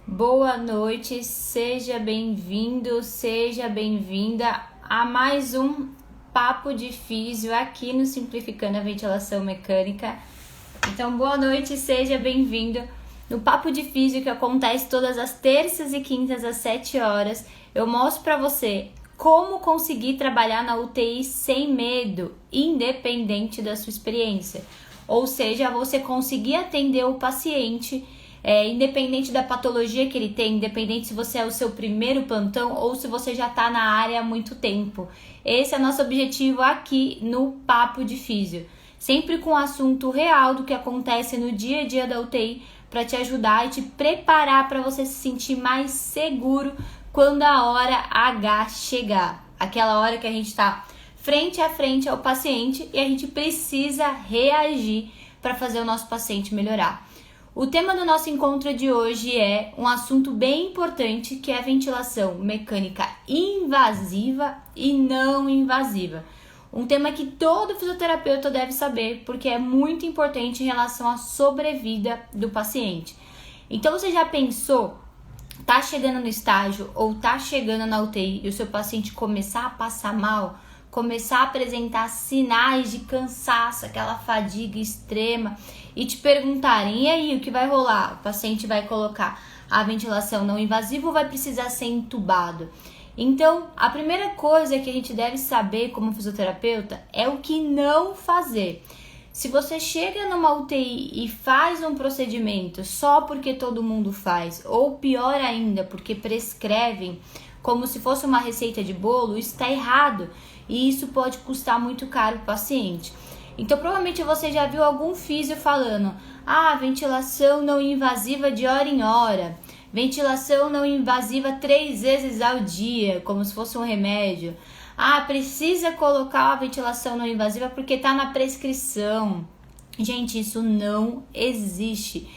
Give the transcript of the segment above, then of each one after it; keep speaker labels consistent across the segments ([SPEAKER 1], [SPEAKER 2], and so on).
[SPEAKER 1] Boa noite, seja bem-vindo, seja bem-vinda a mais um Papo de Físio aqui no Simplificando a Ventilação Mecânica. Então, boa noite, seja bem-vindo no Papo de Físio que acontece todas as terças e quintas às 7 horas. Eu mostro para você como conseguir trabalhar na UTI sem medo, independente da sua experiência. Ou seja, você conseguir atender o paciente independente da patologia que ele tem, independente se você é o seu primeiro plantão ou se você já está na área há muito tempo. Esse é o nosso objetivo aqui no Papo de Físio. Sempre com assunto real do que acontece no dia a dia da UTI para te ajudar e te preparar para você se sentir mais seguro quando a hora H chegar. Aquela hora que a gente está frente a frente ao paciente e a gente precisa reagir para fazer o nosso paciente melhorar. O tema do nosso encontro de hoje é um assunto bem importante, que é a ventilação mecânica invasiva e não invasiva. Um tema que todo fisioterapeuta deve saber, porque é muito importante em relação à sobrevida do paciente. Então, você já pensou, tá chegando no estágio ou tá chegando na UTI e o seu paciente começar a passar mal, começar a apresentar sinais de cansaço, aquela fadiga extrema, e te perguntarem, e aí, o que vai rolar? O paciente vai colocar a ventilação não invasiva ou vai precisar ser entubado? Então, a primeira coisa que a gente deve saber como fisioterapeuta é o que não fazer. Se você chega numa UTI e faz um procedimento só porque todo mundo faz, ou pior ainda, porque prescrevem como se fosse uma receita de bolo, isso está errado. E isso pode custar muito caro para o paciente. Então, provavelmente você já viu algum físio falando: ventilação não invasiva de hora em hora, ventilação não invasiva 3 vezes ao dia, como se fosse um remédio. Precisa colocar a ventilação não invasiva porque está na prescrição. Gente, isso não existe.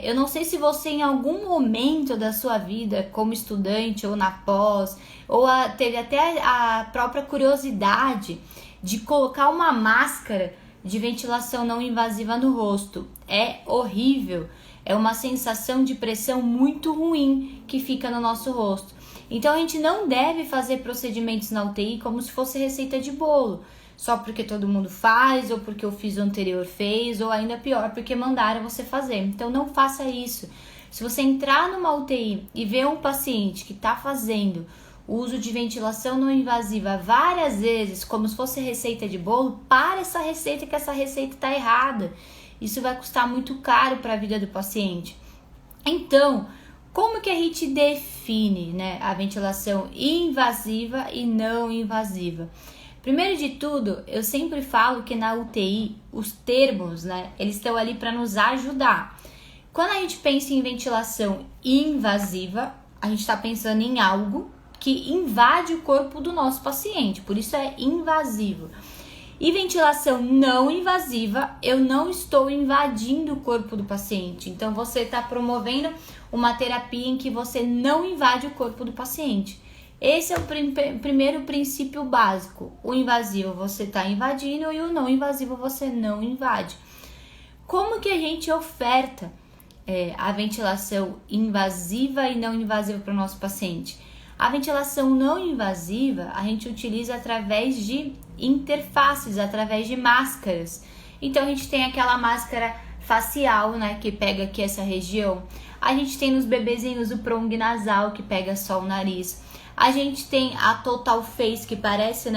[SPEAKER 1] Eu não sei se você em algum momento da sua vida, como estudante ou na pós, ou teve até a própria curiosidade de colocar uma máscara de ventilação não invasiva no rosto. É horrível, é uma sensação de pressão muito ruim que fica no nosso rosto. Então a gente não deve fazer procedimentos na UTI como se fosse receita de bolo, só porque todo mundo faz, ou porque o físio anterior fez, ou ainda pior, porque mandaram você fazer. Então não faça isso. Se você entrar numa UTI e ver um paciente que está fazendo o uso de ventilação não invasiva várias vezes, como se fosse receita de bolo, para essa receita, que essa receita está errada. Isso vai custar muito caro para a vida do paciente. Então, como que a gente define, a ventilação invasiva e não invasiva? Primeiro de tudo, eu sempre falo que na UTI, os termos, eles estão ali para nos ajudar. Quando a gente pensa em ventilação invasiva, a gente está pensando em algo que invade o corpo do nosso paciente, por isso é invasivo. E ventilação não invasiva, eu não estou invadindo o corpo do paciente. Então, você está promovendo uma terapia em que você não invade o corpo do paciente. Esse é o primeiro princípio básico. O invasivo você está invadindo e o não invasivo você não invade. Como que a gente oferta a ventilação invasiva e não invasiva para o nosso paciente? A ventilação não invasiva a gente utiliza através de interfaces, através de máscaras. Então a gente tem aquela máscara facial, que pega aqui essa região. A gente tem nos bebezinhos o prong nasal, que pega só o nariz. A gente tem a total face, que parece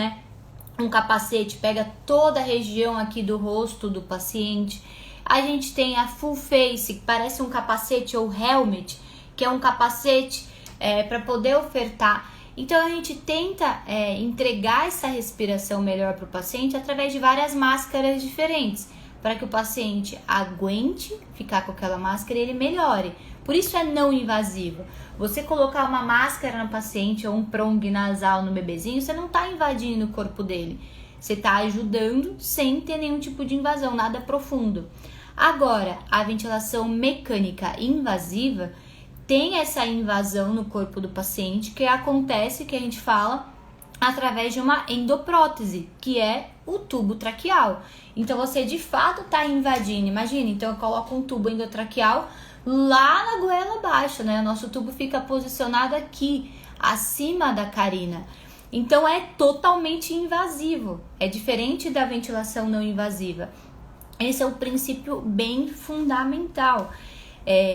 [SPEAKER 1] um capacete, pega toda a região aqui do rosto do paciente. A gente tem a full face, que parece um capacete, ou helmet, que é um capacete para poder ofertar. Então a gente tenta entregar essa respiração melhor para o paciente através de várias máscaras diferentes, para que o paciente aguente ficar com aquela máscara e ele melhore. Por isso é não invasivo. Você colocar uma máscara no paciente ou um prong nasal no bebezinho, você não está invadindo o corpo dele. Você está ajudando sem ter nenhum tipo de invasão, nada profundo. Agora, a ventilação mecânica invasiva tem essa invasão no corpo do paciente, que acontece, que a gente fala, através de uma endoprótese, que é o tubo traqueal. Então você de fato está invadindo. Imagina, então eu coloco um tubo endotraqueal lá na goela abaixo, né? O nosso tubo fica posicionado aqui, acima da carina. Então é totalmente invasivo, é diferente da ventilação não invasiva. Esse é o princípio bem fundamental.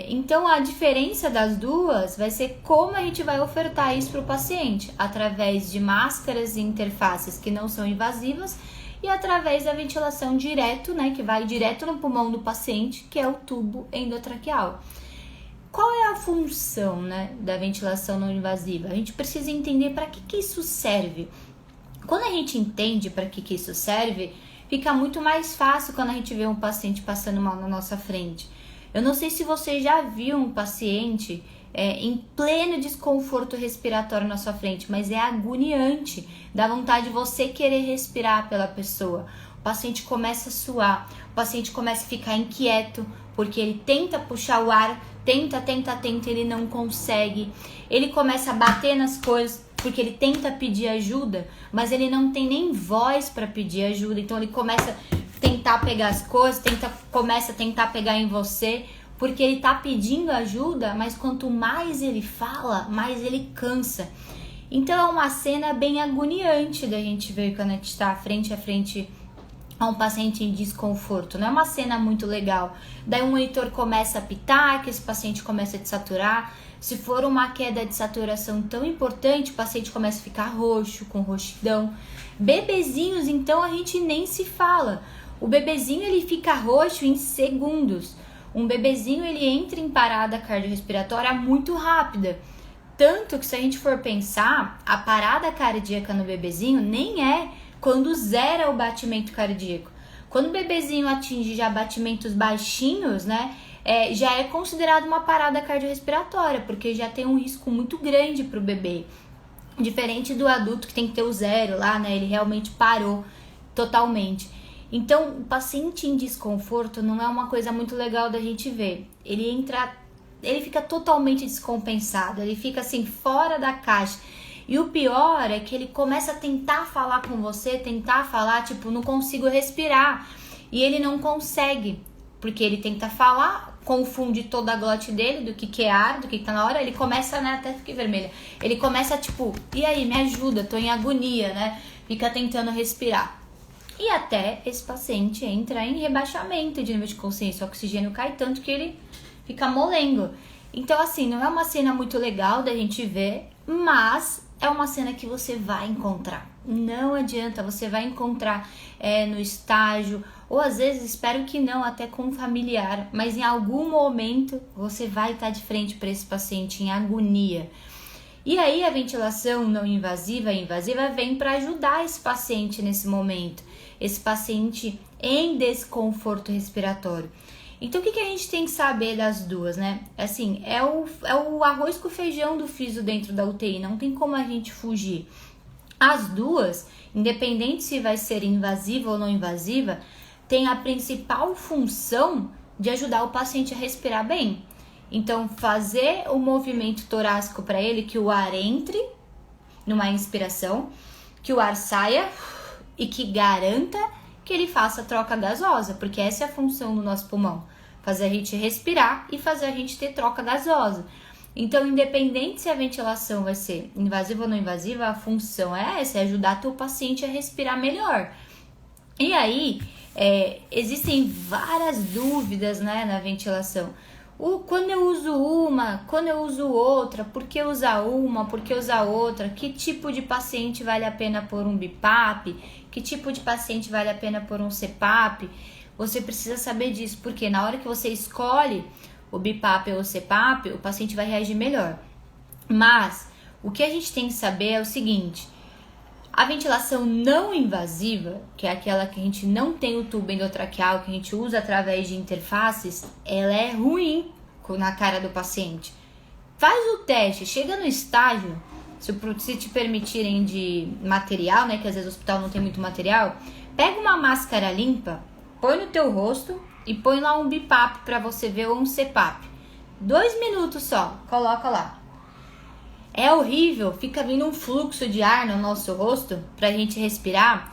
[SPEAKER 1] Então a diferença das duas vai ser como a gente vai ofertar isso para o paciente, através de máscaras e interfaces que não são invasivas e através da ventilação direto, né, que vai direto no pulmão do paciente, que é o tubo endotraqueal. Qual é a função, né, da ventilação não invasiva? A gente precisa entender para que isso serve. Quando a gente entende para que isso serve, fica muito mais fácil quando a gente vê um paciente passando mal na nossa frente. Eu não sei se você já viu um paciente em pleno desconforto respiratório na sua frente, mas é agoniante, dá vontade de você querer respirar pela pessoa. O paciente começa a suar, o paciente começa a ficar inquieto, porque ele tenta puxar o ar, tenta, ele não consegue. Ele começa a bater nas coisas, porque ele tenta pedir ajuda, mas ele não tem nem voz para pedir ajuda, então ele começa a tentar pegar as coisas, começa a tentar pegar em você, porque ele tá pedindo ajuda, mas quanto mais ele fala, mais ele cansa. Então é uma cena bem agoniante da gente ver quando a gente está frente a frente a um paciente em desconforto. Não é uma cena muito legal. Daí o monitor começa a apitar, que esse paciente começa a desaturar. Se for uma queda de saturação tão importante, o paciente começa a ficar roxo, com roxidão. Bebezinhos, então, a gente nem se fala. O bebezinho, ele fica roxo em segundos. Um bebezinho, ele entra em parada cardiorrespiratória muito rápida. Tanto que, se a gente for pensar, a parada cardíaca no bebezinho nem é quando zera o batimento cardíaco. Quando o bebezinho atinge já batimentos baixinhos, né, já é considerado uma parada cardiorrespiratória, porque já tem um risco muito grande para o bebê. Diferente do adulto que tem que ter o zero lá, né, ele realmente parou totalmente. Então, o paciente em desconforto não é uma coisa muito legal da gente ver. Ele fica totalmente descompensado, ele fica assim, fora da caixa. E o pior é que ele começa a tentar falar com você, tentar falar, tipo, não consigo respirar. E ele não consegue, porque ele tenta falar, confunde toda a glote dele, do que é ar, do que tá na hora, ele começa, né, até ficar vermelha. Ele começa, tipo, e aí, me ajuda, tô em agonia, né? Fica tentando respirar. E até esse paciente entra em rebaixamento de nível de consciência, o oxigênio cai tanto que ele fica molengo. Então, assim, não é uma cena muito legal da gente ver, mas é uma cena que você vai encontrar. Não adianta, você vai encontrar no estágio, ou às vezes, espero que não, até com um familiar, mas em algum momento você vai estar de frente para esse paciente em agonia. E aí a ventilação não invasiva e invasiva vem para ajudar esse paciente nesse momento, esse paciente em desconforto respiratório. Então o que a gente tem que saber das duas, né? Assim, é o arroz com feijão do físio dentro da UTI, não tem como a gente fugir. As duas, independente se vai ser invasiva ou não invasiva, tem a principal função de ajudar o paciente a respirar bem. Então, fazer o movimento torácico para ele, que o ar entre numa inspiração, que o ar saia e que garanta que ele faça a troca gasosa, porque essa é a função do nosso pulmão, fazer a gente respirar e fazer a gente ter troca gasosa. Então, independente se a ventilação vai ser invasiva ou não invasiva, a função é essa, é ajudar teu paciente a respirar melhor. E aí, existem várias dúvidas, né, na ventilação. Quando eu uso uma, quando eu uso outra, por que usar uma, por que usar outra, que tipo de paciente vale a pena pôr um BiPAP, que tipo de paciente vale a pena pôr um CPAP, você precisa saber disso, porque na hora que você escolhe o BiPAP ou o CPAP, o paciente vai reagir melhor. Mas o que a gente tem que saber é o seguinte: a ventilação não invasiva, que é aquela que a gente não tem o tubo endotraqueal, que a gente usa através de interfaces, ela é ruim na cara do paciente. Faz o teste, chega no estágio, se te permitirem de material, né, que às vezes o hospital não tem muito material, pega uma máscara limpa, põe no teu rosto e põe lá um BiPAP para você ver, ou um CPAP. 2 minutos só, coloca lá. É horrível, fica vindo um fluxo de ar no nosso rosto pra gente respirar,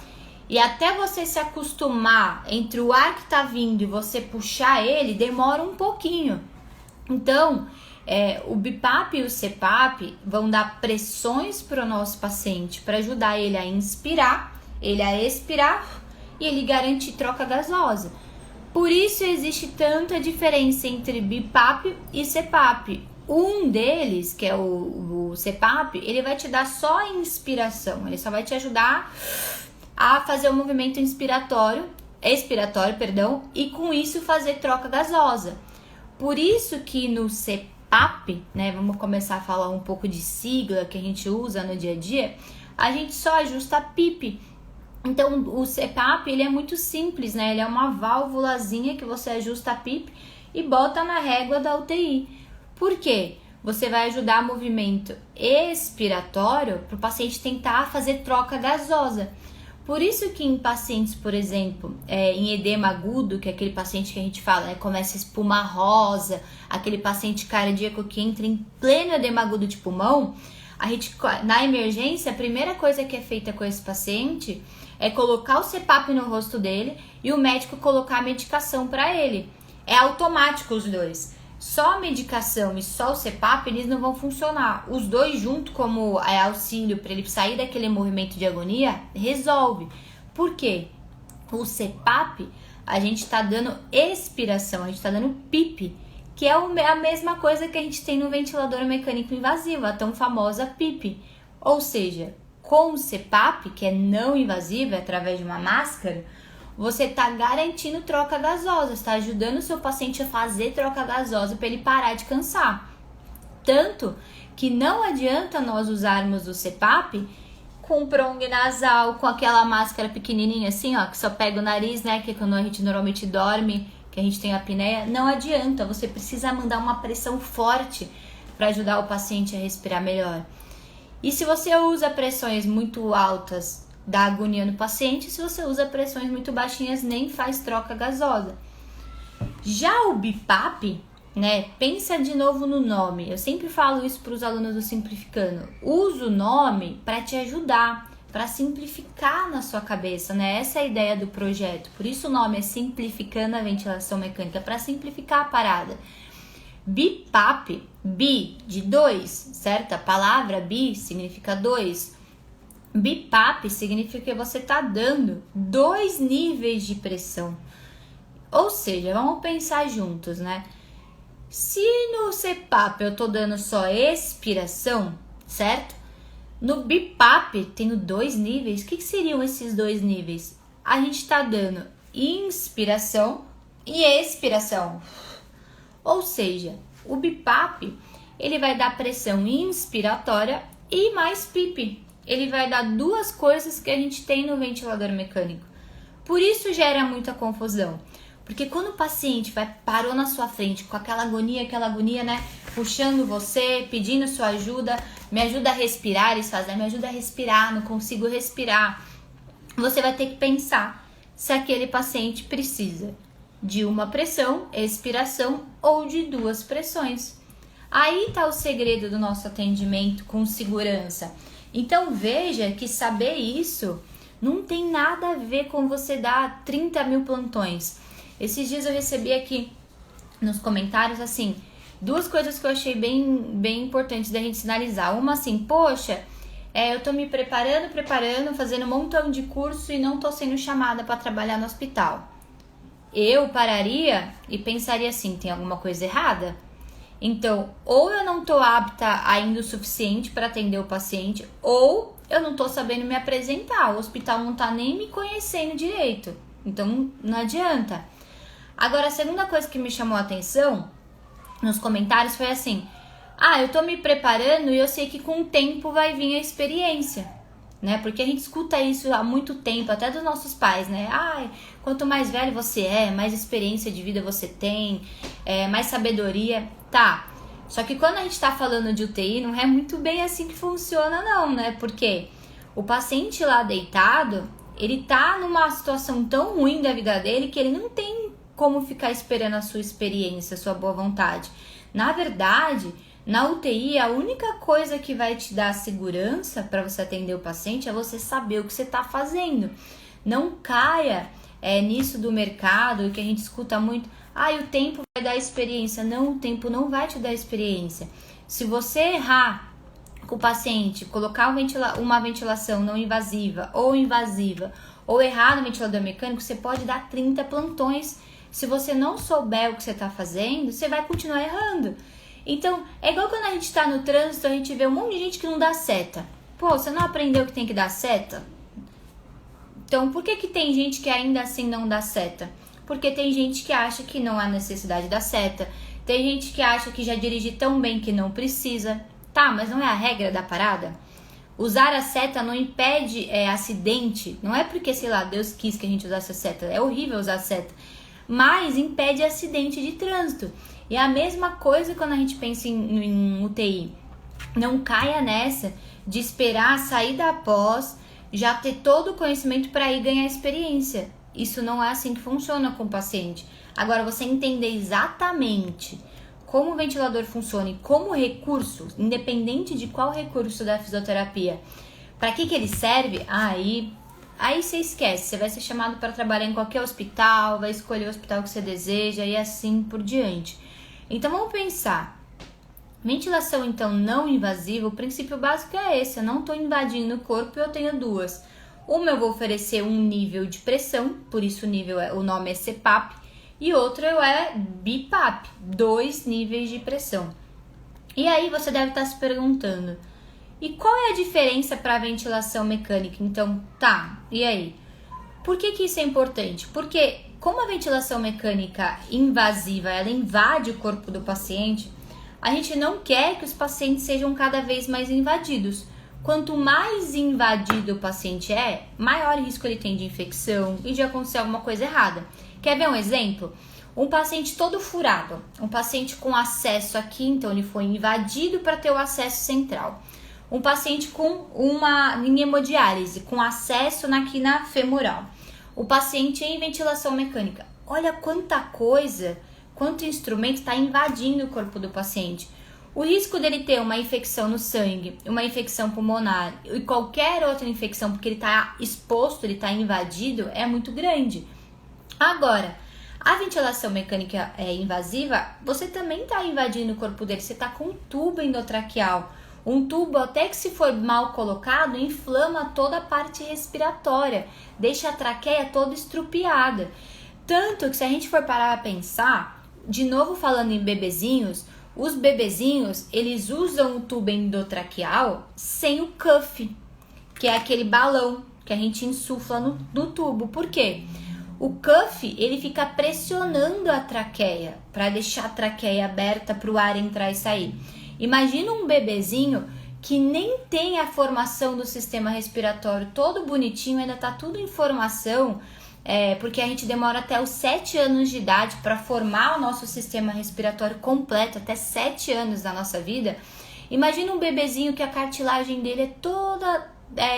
[SPEAKER 1] e até você se acostumar entre o ar que tá vindo e você puxar ele, demora um pouquinho. Então, o BIPAP e o CPAP vão dar pressões para o nosso paciente para ajudar ele a inspirar, ele a expirar e ele garante troca gasosa. Por isso existe tanta diferença entre BIPAP e CPAP. Um deles, que é o CPAP, ele vai te dar só inspiração, ele só vai te ajudar a fazer o movimento expiratório, e com isso fazer troca gasosa. Por isso que no CPAP, né, vamos começar a falar um pouco de sigla que a gente usa no dia a dia, a gente só ajusta a PIP. Então o CPAP, ele é muito simples, né? Ele é uma válvulazinha que você ajusta a PIP e bota na régua da UTI. Por quê? Você vai ajudar o movimento expiratório para o paciente tentar fazer troca gasosa. Por isso que em pacientes, por exemplo, em edema agudo, que é aquele paciente que a gente fala, né, começa a espuma rosa, aquele paciente cardíaco que entra em pleno edema agudo de pulmão, a gente, na emergência, a primeira coisa que é feita com esse paciente é colocar o CPAP no rosto dele e o médico colocar a medicação para ele. É automático os dois. Só a medicação e só o CPAP, eles não vão funcionar. Os dois junto, como auxílio para ele sair daquele movimento de agonia, resolve. Por quê? O CPAP, a gente está dando expiração, a gente está dando PIP, que é a mesma coisa que a gente tem no ventilador mecânico invasivo, a tão famosa PIP. Ou seja, com o CPAP, que é não invasivo, é através de uma máscara, você está garantindo troca gasosa, está ajudando o seu paciente a fazer troca gasosa para ele parar de cansar. Tanto que não adianta nós usarmos o CPAP com prong nasal, com aquela máscara pequenininha assim, ó, que só pega o nariz, né, que é quando a gente normalmente dorme, que a gente tem apneia. Não adianta, você precisa mandar uma pressão forte para ajudar o paciente a respirar melhor. E se você usa pressões muito altas, dá agonia no paciente. Se você usa pressões muito baixinhas, nem faz troca gasosa. Já o BIPAP, né, pensa de novo no nome. Eu sempre falo isso para os alunos do Simplificando. Usa o nome para te ajudar, para simplificar na sua cabeça, né? Essa é a ideia do projeto. Por isso o nome é Simplificando a Ventilação Mecânica, para simplificar a parada. BIPAP, bi de 2, certo? A palavra bi significa 2. BIPAP significa que você está dando 2 níveis de pressão. Ou seja, vamos pensar juntos, né? Se no CPAP eu estou dando só expiração, certo? No BIPAP, tendo 2 níveis, o que seriam esses 2 níveis? A gente está dando inspiração e expiração. Ou seja, o BIPAP, ele vai dar pressão inspiratória e mais PIP. Ele vai dar 2 coisas que a gente tem no ventilador mecânico. Por isso gera muita confusão. Porque quando o paciente parou na sua frente com aquela agonia, né? Puxando você, pedindo sua ajuda, me ajuda a respirar, eles fazem, me ajuda a respirar, não consigo respirar. Você vai ter que pensar se aquele paciente precisa de uma pressão, expiração ou de 2 pressões. Aí está o segredo do nosso atendimento com segurança. Então veja que saber isso não tem nada a ver com você dar 30 mil plantões. Esses dias eu recebi aqui nos comentários assim, 2 coisas que eu achei bem importantes da gente sinalizar. Uma assim, poxa, eu tô me preparando, fazendo um montão de curso e não tô sendo chamada para trabalhar no hospital. Eu pararia e pensaria assim, tem alguma coisa errada? Então, ou eu não estou apta ainda o suficiente para atender o paciente, ou eu não estou sabendo me apresentar. O hospital não está nem me conhecendo direito. Então, não adianta. Agora, a segunda coisa que me chamou a atenção nos comentários foi assim, eu estou me preparando e eu sei que com o tempo vai vir a experiência, né? Porque a gente escuta isso há muito tempo, até dos nossos pais, né? Quanto mais velho você é, mais experiência de vida você tem, mais sabedoria. Tá, só que quando a gente tá falando de UTI, não é muito bem assim que funciona não, né? Porque o paciente lá deitado, ele tá numa situação tão ruim da vida dele que ele não tem como ficar esperando a sua experiência, a sua boa vontade. Na verdade, na UTI, a única coisa que vai te dar segurança para você atender o paciente é você saber o que você tá fazendo. Não caia nisso do mercado, que a gente escuta muito, Ah, e o tempo vai dar experiência. Não, o tempo não vai te dar experiência. Se você errar com o paciente, colocar uma ventilação não invasiva, ou errar no ventilador mecânico, você pode dar 30 plantões. Se você não souber o que você está fazendo, você vai continuar errando. Então, é igual quando a gente está no trânsito, a gente vê um monte de gente que não dá seta. Pô, você não aprendeu que tem que dar seta? Então, por que tem gente que ainda assim não dá seta? Porque tem gente que acha que não há necessidade da seta. Tem gente que acha que já dirige tão bem que não precisa. Tá, mas não é a regra da parada? Usar a seta não impede acidente. Não é porque, sei lá, Deus quis que a gente usasse a seta. É horrível usar a seta. Mas impede acidente de trânsito. E a mesma coisa quando a gente pensa em UTI. Não caia nessa de esperar sair da pós, já ter todo o conhecimento para ir ganhar experiência. Isso não é assim que funciona com o paciente. Agora, você entender exatamente como o ventilador funciona e como recurso, independente de qual recurso da fisioterapia, para que ele serve, aí você esquece. Você vai ser chamado para trabalhar em qualquer hospital, vai escolher o hospital que você deseja e assim por diante. Então, vamos pensar. Ventilação, então, não invasiva, o princípio básico é esse. Eu não estou invadindo o corpo e eu tenho duas. Uma eu vou oferecer um nível de pressão, por isso o nome é CPAP, e outra é BiPAP, 2 níveis de pressão. E aí você deve estar se perguntando, e qual é a diferença para a ventilação mecânica? Então, tá, e aí? Por que isso é importante? Porque como a ventilação mecânica invasiva, ela invade o corpo do paciente, a gente não quer que os pacientes sejam cada vez mais invadidos. Quanto mais invadido o paciente é, maior risco ele tem de infecção e de acontecer alguma coisa errada. Quer ver um exemplo? Um paciente todo furado, um paciente com acesso aqui, então ele foi invadido para ter o acesso central. Um paciente em hemodiálise, com acesso na quina femoral. O paciente em ventilação mecânica. Olha quanta coisa, quanto instrumento está invadindo o corpo do paciente. O risco dele ter uma infecção no sangue, uma infecção pulmonar e qualquer outra infecção, porque ele está exposto, ele está invadido, é muito grande. Agora, a ventilação mecânica invasiva, você também está invadindo o corpo dele, você está com um tubo endotraqueal. Um tubo, até que se for mal colocado, inflama toda a parte respiratória, deixa a traqueia toda estrupiada. Tanto que se a gente for parar a pensar, de novo falando em bebezinhos, os bebezinhos, eles usam o tubo endotraqueal sem o cuff, que é aquele balão que a gente insufla no tubo. Por quê? O cuff, ele fica pressionando a traqueia para deixar a traqueia aberta para o ar entrar e sair. Imagina um bebezinho que nem tem a formação do sistema respiratório todo bonitinho, ainda tá tudo em formação, porque a gente demora até os 7 anos de idade para formar o nosso sistema respiratório completo, até 7 anos da nossa vida. Imagina um bebezinho que a cartilagem dele é toda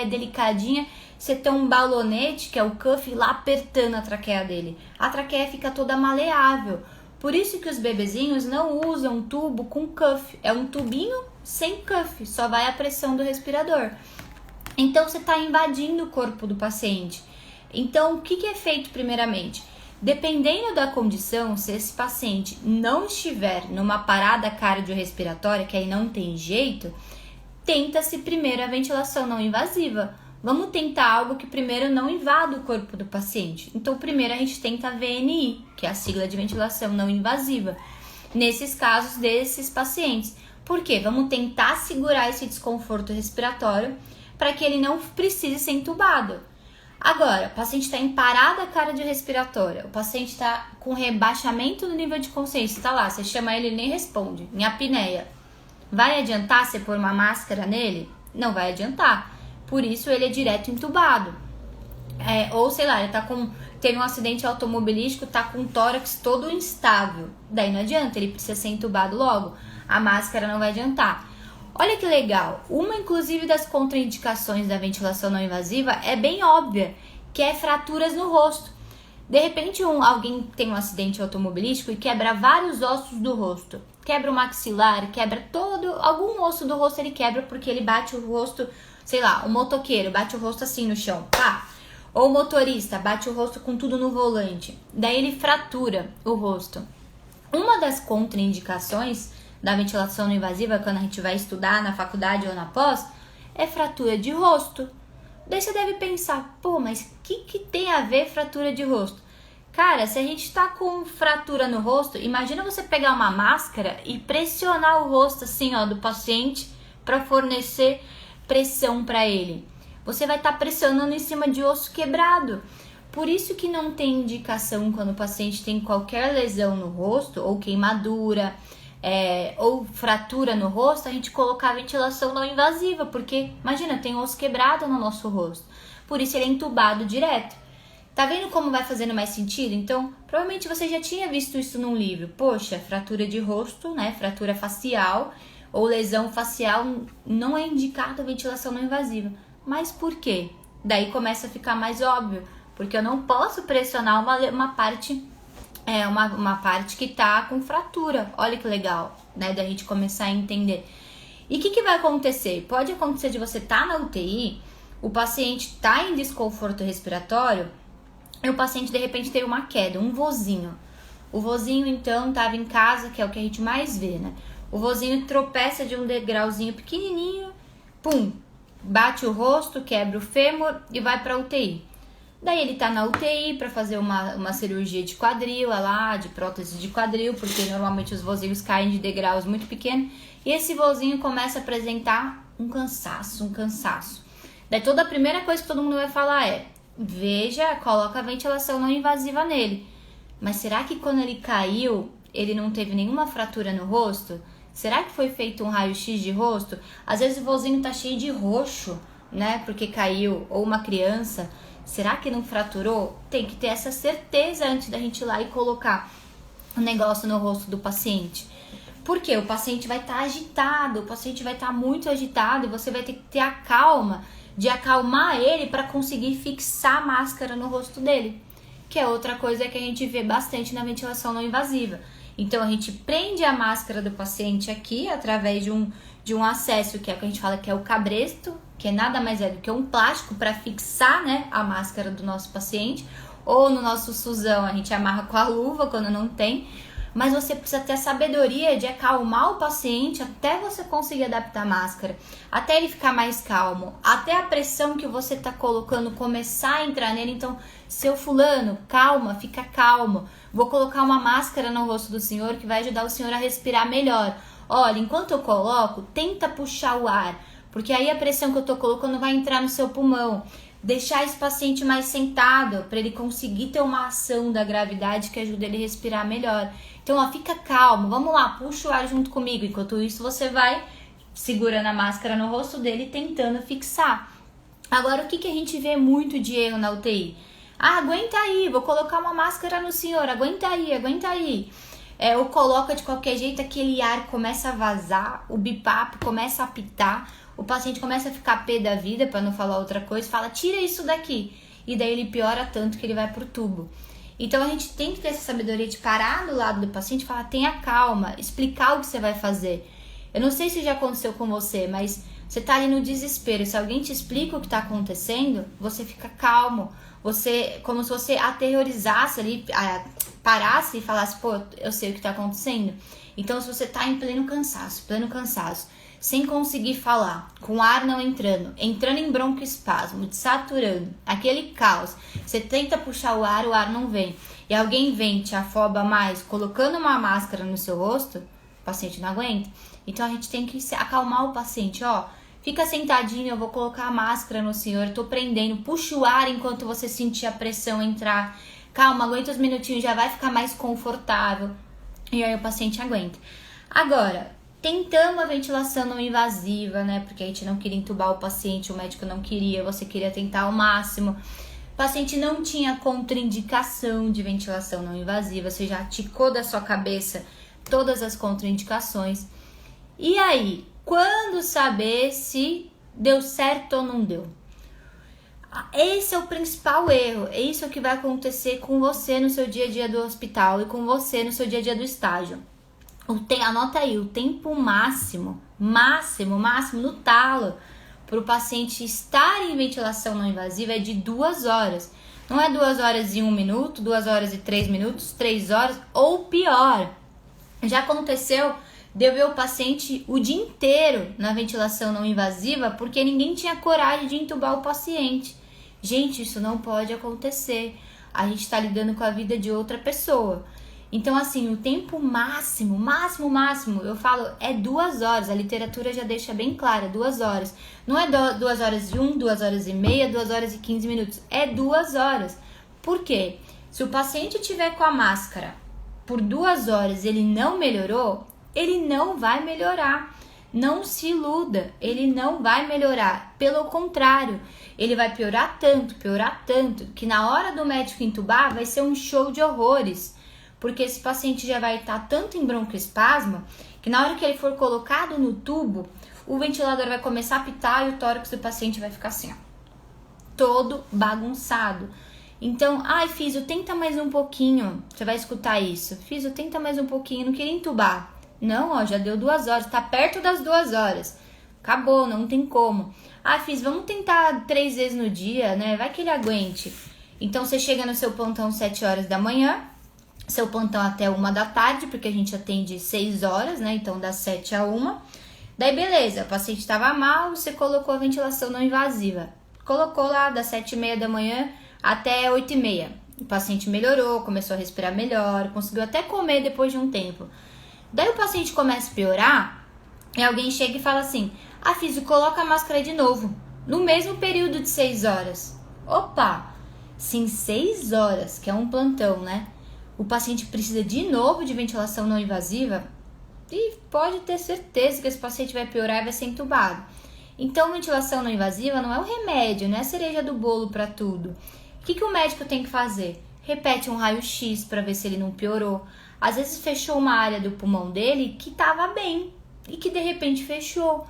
[SPEAKER 1] delicadinha, você tem um balonete, que é o cuff, lá apertando a traqueia dele. A traqueia fica toda maleável. Por isso que os bebezinhos não usam tubo com cuff. É um tubinho sem cuff, só vai a pressão do respirador. Então, você está invadindo o corpo do paciente. Então, o que é feito primeiramente? Dependendo da condição, se esse paciente não estiver numa parada cardiorrespiratória, que aí não tem jeito, tenta-se primeiro a ventilação não invasiva. Vamos tentar algo que primeiro não invada o corpo do paciente. Então, primeiro a gente tenta a VNI, que é a sigla de ventilação não invasiva, nesses casos desses pacientes. Por quê? Vamos tentar segurar esse desconforto respiratório para que ele não precise ser entubado. Agora, o paciente está em parada cardiorrespiratória, o paciente está com rebaixamento do nível de consciência, está lá, você chama ele nem responde, em apneia. Vai adiantar você pôr uma máscara nele? Não vai adiantar. Por isso ele é direto entubado. Ou sei lá, ele teve um acidente automobilístico, tá com o tórax todo instável. Daí não adianta, ele precisa ser entubado logo. A máscara não vai adiantar. Olha que legal. Uma, inclusive, das contraindicações da ventilação não invasiva é bem óbvia, que é fraturas no rosto. De repente, alguém tem um acidente automobilístico e quebra vários ossos do rosto. Quebra o maxilar, quebra algum osso do rosto ele quebra porque ele bate o rosto, sei lá, o motoqueiro bate o rosto assim no chão, pá. Ou o motorista bate o rosto com tudo no volante, daí ele fratura o rosto. Uma das contraindicações da ventilação não invasiva, quando a gente vai estudar na faculdade ou na pós, é fratura de rosto. Daí você deve pensar, pô, mas o que tem a ver fratura de rosto? Cara, se a gente tá com fratura no rosto, imagina você pegar uma máscara e pressionar o rosto assim, ó, do paciente para fornecer pressão para ele. Você vai estar pressionando em cima de osso quebrado. Por isso que não tem indicação quando o paciente tem qualquer lesão no rosto, ou queimadura, ou fratura no rosto, a gente colocar ventilação não invasiva, porque imagina, tem osso quebrado no nosso rosto. Por isso ele é entubado direto. Tá vendo como vai fazendo mais sentido? Então, provavelmente você já tinha visto isso num livro. Poxa, fratura de rosto, né? Fratura facial ou lesão facial não é indicada a ventilação não invasiva. Mas por quê? Daí começa a ficar mais óbvio, porque eu não posso pressionar uma parte que tá com fratura. Olha que legal, né? Da gente começar a entender. E o que vai acontecer? Pode acontecer de você estar na UTI, o paciente tá em desconforto respiratório, e o paciente de repente teve uma queda, um vozinho. O vozinho então estava em casa, que é o que a gente mais vê, né? O vozinho tropeça de um degrauzinho pequenininho, pum, bate o rosto, quebra o fêmur e vai para UTI. Daí ele tá na UTI para fazer uma cirurgia de quadril, lá, de prótese de quadril, porque normalmente os vozinhos caem de degraus muito pequenos. E esse vozinho começa a apresentar um cansaço. Daí toda a primeira coisa que todo mundo vai falar é: veja, coloca a ventilação não invasiva nele. Mas será que quando ele caiu, ele não teve nenhuma fratura no rosto? Será que foi feito um raio-x de rosto? Às vezes o vozinho tá cheio de roxo, né? Porque caiu, ou uma criança. Será que não fraturou? Tem que ter essa certeza antes da gente ir lá e colocar o negócio no rosto do paciente. Porque o paciente vai estar agitado, o paciente vai estar muito agitado e você vai ter que ter a calma de acalmar ele para conseguir fixar a máscara no rosto dele. Que é outra coisa que a gente vê bastante na ventilação não invasiva. Então a gente prende a máscara do paciente aqui através de um acesso, que é o que a gente fala que é o cabresto, que é nada mais do que um plástico para fixar, né, a máscara do nosso paciente. Ou no nosso SUSão a gente amarra com a luva quando não tem. Mas você precisa ter a sabedoria de acalmar o paciente até você conseguir adaptar a máscara, até ele ficar mais calmo, até a pressão que você está colocando começar a entrar nele. Então, seu fulano, calma, fica calmo. Vou colocar uma máscara no rosto do senhor que vai ajudar o senhor a respirar melhor. Olha, enquanto eu coloco, tenta puxar o ar, porque aí a pressão que eu estou colocando vai entrar no seu pulmão. Deixar esse paciente mais sentado, para ele conseguir ter uma ação da gravidade que ajuda ele a respirar melhor. Então, ó, fica calmo, vamos lá, puxa o ar junto comigo. Enquanto isso, você vai segurando a máscara no rosto dele, tentando fixar. Agora, o que a gente vê muito de erro na UTI? Ah, aguenta aí, vou colocar uma máscara no senhor, aguenta aí. Ou coloca de qualquer jeito, aquele ar começa a vazar, o BiPAP começa a apitar, o paciente começa a ficar pé da vida, para não falar outra coisa, fala, tira isso daqui. E daí ele piora tanto que ele vai pro tubo. Então a gente tem que ter essa sabedoria de parar do lado do paciente e falar, tenha calma, explicar o que você vai fazer. Eu não sei se já aconteceu com você, mas você tá ali no desespero. Se alguém te explica o que tá acontecendo, você fica calmo. Você, como se você aterrorizasse ali, parasse e falasse, pô, eu sei o que tá acontecendo. Então, se você tá em pleno cansaço, sem conseguir falar, com o ar não entrando em broncoespasmo, desaturando, aquele caos, você tenta puxar o ar não vem, e alguém vem, te afoba mais, colocando uma máscara no seu rosto, o paciente não aguenta. Então, a gente tem que acalmar o paciente, ó, fica sentadinho, eu vou colocar a máscara no senhor, eu tô prendendo, puxa o ar enquanto você sentir a pressão entrar, calma, aguenta uns minutinhos, já vai ficar mais confortável, e aí o paciente aguenta. Agora, tentamos a ventilação não invasiva, né, porque a gente não queria entubar o paciente, o médico não queria, você queria tentar ao máximo, o paciente não tinha contraindicação de ventilação não invasiva, você já ticou da sua cabeça todas as contraindicações, e aí, quando saber se deu certo ou não deu? Esse é o principal erro, é isso que vai acontecer com você no seu dia a dia do hospital e com você no seu dia a dia do estágio. Anota aí, o tempo máximo no talo para o paciente estar em ventilação não invasiva é de 2 horas. Não é 2 horas e 1 minuto, 2 horas e 3 minutos, 3 horas ou pior. Já aconteceu de eu ver o paciente o dia inteiro na ventilação não invasiva porque ninguém tinha coragem de entubar o paciente. Gente, isso não pode acontecer. A gente está lidando com a vida de outra pessoa. Então, assim, o tempo máximo, eu falo, é 2 horas. A literatura já deixa bem clara, 2 horas. Não é 2 horas e 1, 2 horas e meia, 2 horas e 15 minutos. É 2 horas. Por quê? Se o paciente tiver com a máscara por 2 horas e ele não melhorou, ele não vai melhorar. Não se iluda, ele não vai melhorar. Pelo contrário, ele vai piorar tanto, que na hora do médico entubar vai ser um show de horrores. Porque esse paciente já vai estar tanto em broncoespasmo que na hora que ele for colocado no tubo, o ventilador vai começar a apitar e o tórax do paciente vai ficar assim, ó, todo bagunçado. Então, físio, tenta mais um pouquinho. Você vai escutar isso. Físio, tenta mais um pouquinho, não queria entubar. Não, já deu 2 horas, tá perto das 2 horas. Acabou, não tem como. Físio, vamos tentar 3 vezes no dia, né? Vai que ele aguente. Então, você chega no seu plantão 7 horas da manhã, seu plantão até 1 da tarde, porque a gente atende 6 horas, né? Então, das 7 a 1. Daí, beleza, o paciente estava mal, você colocou a ventilação não invasiva. Colocou lá das 7h30 da manhã até 8h30. O paciente melhorou, começou a respirar melhor, conseguiu até comer depois de um tempo. Daí o paciente começa a piorar e alguém chega e fala assim: físio, coloca a máscara de novo, no mesmo período de 6 horas. Opa! Se em 6 horas, que é um plantão, né? O paciente precisa de novo de ventilação não invasiva, e pode ter certeza que esse paciente vai piorar e vai ser entubado. Então, ventilação não invasiva não é o remédio, não é a cereja do bolo para tudo. O que o médico tem que fazer? Repete um raio-x para ver se ele não piorou. Às vezes fechou uma área do pulmão dele que estava bem e que de repente fechou.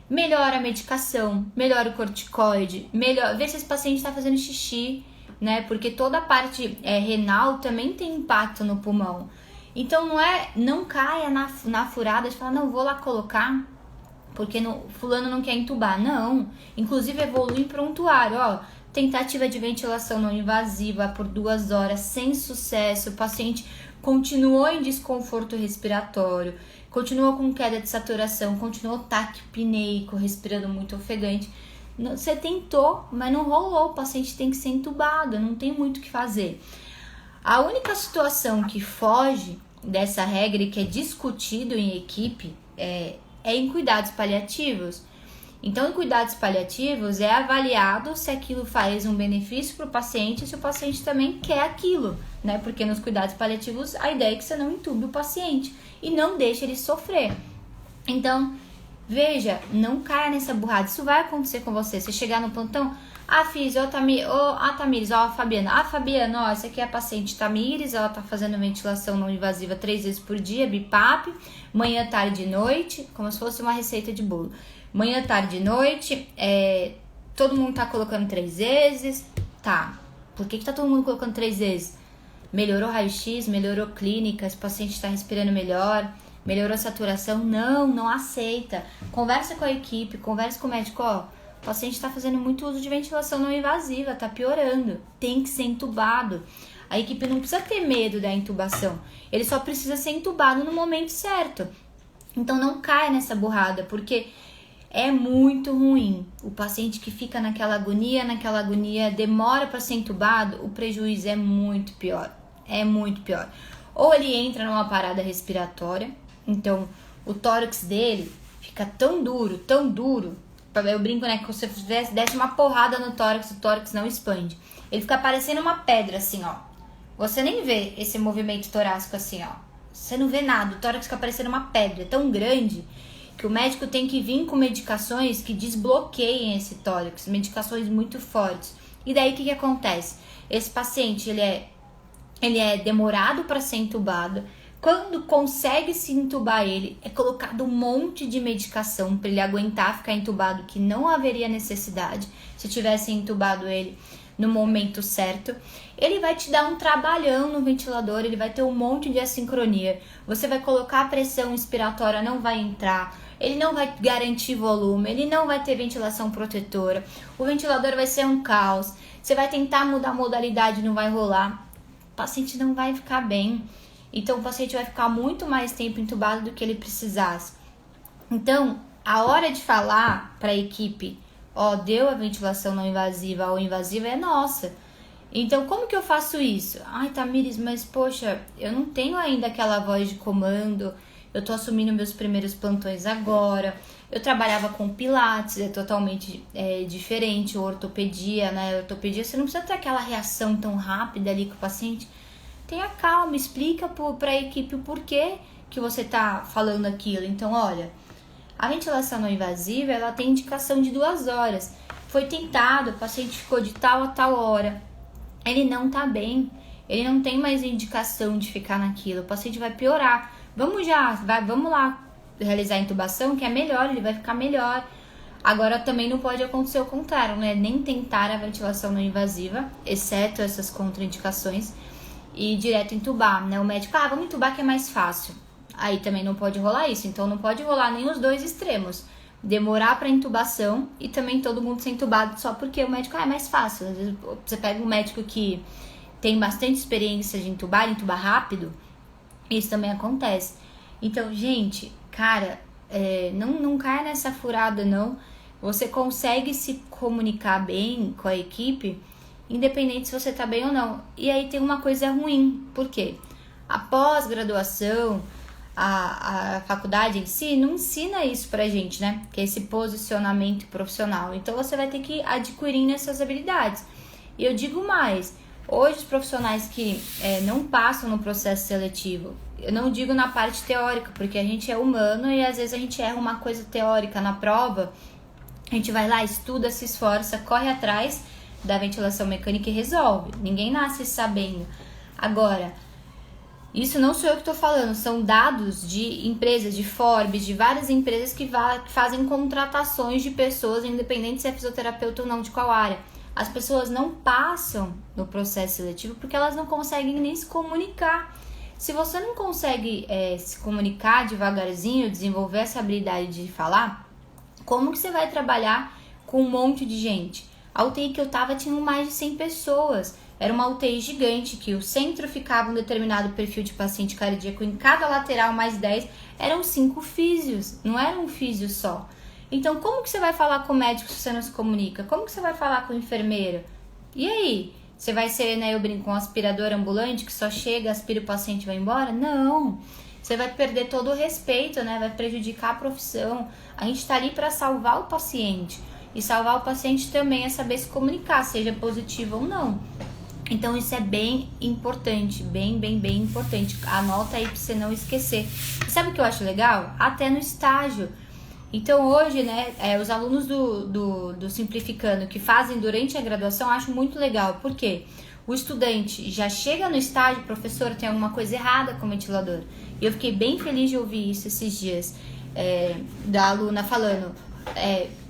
[SPEAKER 1] Melhora a medicação, melhora o corticoide, vê se esse paciente está fazendo xixi, né? Porque toda a parte renal também tem impacto no pulmão. Então não caia na furada de falar, não, vou lá colocar porque fulano não quer entubar. Não, inclusive evolui em prontuário, ó. Tentativa de ventilação não invasiva por 2 horas sem sucesso, o paciente continuou em desconforto respiratório, continuou com queda de saturação, continuou taquipneico, respirando muito ofegante. Você tentou, mas não rolou, o paciente tem que ser entubado, não tem muito o que fazer. A única situação que foge dessa regra e que é discutido em equipe é em cuidados paliativos. Então, em cuidados paliativos é avaliado se aquilo faz um benefício para o paciente, se o paciente também quer aquilo, né? Porque nos cuidados paliativos a ideia é que você não entube o paciente e não deixe ele sofrer. Então, veja, não caia nessa burrada. Isso vai acontecer com você. Você chegar no plantão, físio, Tamires, Fabiana. Fabiana, essa aqui é a paciente Tamires, ela tá fazendo ventilação não invasiva 3 vezes por dia, BIPAP, manhã, tarde e noite, como se fosse uma receita de bolo. Manhã, tarde e noite, todo mundo tá colocando 3 vezes. Tá, por que tá todo mundo colocando 3 vezes? Melhorou raio-x, melhorou clínica, esse paciente tá respirando melhor, melhorou a saturação. Não aceita. Conversa com a equipe, conversa com o médico, o paciente tá fazendo muito uso de ventilação não invasiva, tá piorando, tem que ser entubado. A equipe não precisa ter medo da intubação, ele só precisa ser entubado no momento certo. Então não caia nessa burrada, porque é muito ruim. O paciente que fica naquela agonia, demora para ser entubado, o prejuízo é muito pior. Ou ele entra numa parada respiratória, então o tórax dele fica tão duro, eu brinco, né, que se você desse uma porrada no tórax, o tórax não expande. Ele fica parecendo uma pedra, assim, ó. Você nem vê esse movimento torácico assim, ó. Você não vê nada, o tórax fica parecendo uma pedra, é tão grande que o médico tem que vir com medicações que desbloqueiem esse tórax, medicações muito fortes. E daí o que acontece? Esse paciente, ele é demorado para ser entubado. Quando consegue se entubar ele, é colocado um monte de medicação para ele aguentar ficar entubado, que não haveria necessidade se tivesse entubado ele no momento certo. Ele vai te dar um trabalhão no ventilador, ele vai ter um monte de assincronia. Você vai colocar a pressão inspiratória, não vai entrar. ele não vai garantir volume, ele não vai ter ventilação protetora, o ventilador vai ser um caos, você vai tentar mudar a modalidade, não vai rolar, o paciente não vai ficar bem, então o paciente vai ficar muito mais tempo entubado do que ele precisasse. Então, a hora de falar para a equipe, deu a ventilação não invasiva ou invasiva é nossa. Então, como que eu faço isso? Ai, Tamires, mas poxa, eu não tenho ainda aquela voz de comando, eu tô assumindo meus primeiros plantões agora, eu trabalhava com pilates, é totalmente diferente, ortopedia, né? Ortopedia, você não precisa ter aquela reação tão rápida ali com o paciente. Tenha calma, explica para a equipe o porquê que você tá falando aquilo. Então, olha, a ventilação não invasiva, ela tem indicação de 2 horas. Foi tentado, o paciente ficou de tal a tal hora. Ele não tá bem, ele não tem mais indicação de ficar naquilo, o paciente vai piorar. Vamos lá realizar a intubação, que é melhor, ele vai ficar melhor. Agora também não pode acontecer o contrário, né? Nem tentar a ventilação não invasiva, exceto essas contraindicações, e direto entubar, né? O médico, vamos entubar que é mais fácil. Aí também não pode rolar isso, então não pode rolar nem os 2 extremos. Demorar para intubação e também todo mundo ser intubado só porque o médico é mais fácil. Às vezes você pega um médico que tem bastante experiência de entubar rápido, isso também acontece. Então, gente, cara, não caia nessa furada, não. Você consegue se comunicar bem com a equipe, independente se você tá bem ou não. E aí tem uma coisa ruim, por quê? A pós-graduação, a faculdade em si não ensina isso pra gente, né? Que é esse posicionamento profissional. Então você vai ter que adquirir essas habilidades. E eu digo mais, hoje os profissionais que não passam no processo seletivo, eu não digo na parte teórica, porque a gente é humano e às vezes a gente erra uma coisa teórica na prova, a gente vai lá, estuda, se esforça, corre atrás da ventilação mecânica e resolve. Ninguém nasce sabendo. Agora, isso não sou eu que estou falando, são dados de empresas, de Forbes, de várias empresas que fazem contratações de pessoas, independente se é fisioterapeuta ou não, de qual área. As pessoas não passam no processo seletivo porque elas não conseguem nem se comunicar. Se você não consegue se comunicar devagarzinho, desenvolver essa habilidade de falar, como que você vai trabalhar com um monte de gente? A UTI que eu tava tinha mais de 100 pessoas. Era uma UTI gigante, que o centro ficava um determinado perfil de paciente cardíaco, em cada lateral mais 10, eram 5 físios, não era um físio só. Então, como que você vai falar com o médico se você não se comunica? Como que você vai falar com o enfermeiro? E aí? Você vai ser, eu brinco, um aspirador ambulante que só chega, aspira o paciente e vai embora? Não! Você vai perder todo o respeito, né? Vai prejudicar a profissão. A gente tá ali para salvar o paciente. E salvar o paciente também é saber se comunicar, seja positivo ou não. Então isso é bem importante, bem importante. Anota aí pra você não esquecer. E sabe o que eu acho legal? Até no estágio. Então hoje, os alunos do Simplificando que fazem durante a graduação, eu acho muito legal. Por quê? O estudante já chega no estágio, professor, tem alguma coisa errada com o ventilador. E eu fiquei bem feliz de ouvir isso esses dias, da aluna falando...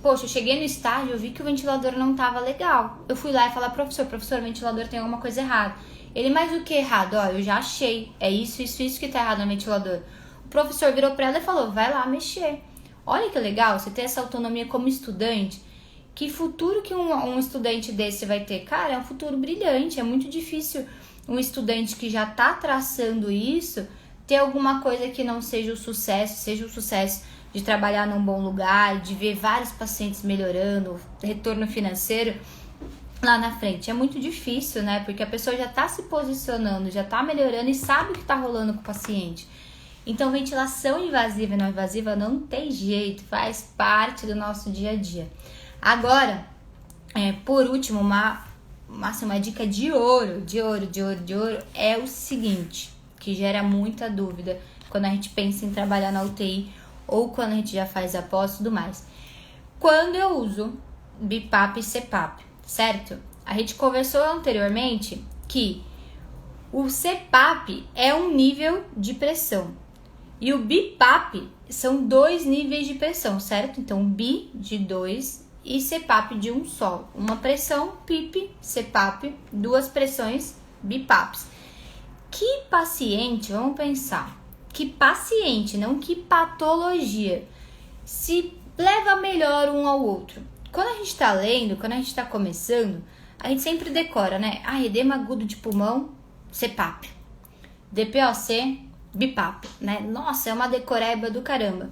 [SPEAKER 1] poxa, eu cheguei no estágio, eu vi que o ventilador não estava legal. Eu fui lá e falei, professor, o ventilador tem alguma coisa errada. Ele, mas o que errado? Eu já achei. É isso que tá errado no ventilador. O professor virou pra ela e falou, vai lá mexer. Olha que legal, você ter essa autonomia como estudante. Que futuro que um estudante desse vai ter? Cara, é um futuro brilhante. É muito difícil um estudante que já tá traçando isso ter alguma coisa que não seja o sucesso de trabalhar num bom lugar, de ver vários pacientes melhorando, retorno financeiro lá na frente. É muito difícil, né? Porque a pessoa já tá se posicionando, já tá melhorando e sabe o que tá rolando com o paciente. Então, ventilação invasiva e não invasiva não tem jeito, faz parte do nosso dia a dia. Agora, por último, uma dica de ouro é o seguinte, que gera muita dúvida quando a gente pensa em trabalhar na UTI ou quando a gente já faz a pós e tudo mais. Quando eu uso BiPAP e CPAP, certo? A gente conversou anteriormente que o CPAP é um nível de pressão e o BiPAP são 2 níveis de pressão, certo? Então, Bi de 2 e CPAP de 1 só. Uma pressão, PIP, CPAP, 2 pressões, BiPAPs. Que paciente, vamos pensar, que paciente, não que patologia, se leva melhor um ao outro. Quando a gente tá lendo, quando a gente tá começando, a gente sempre decora, né? Edema agudo de pulmão, CPAP. DPOC, BIPAP, né? Nossa, é uma decoreba do caramba.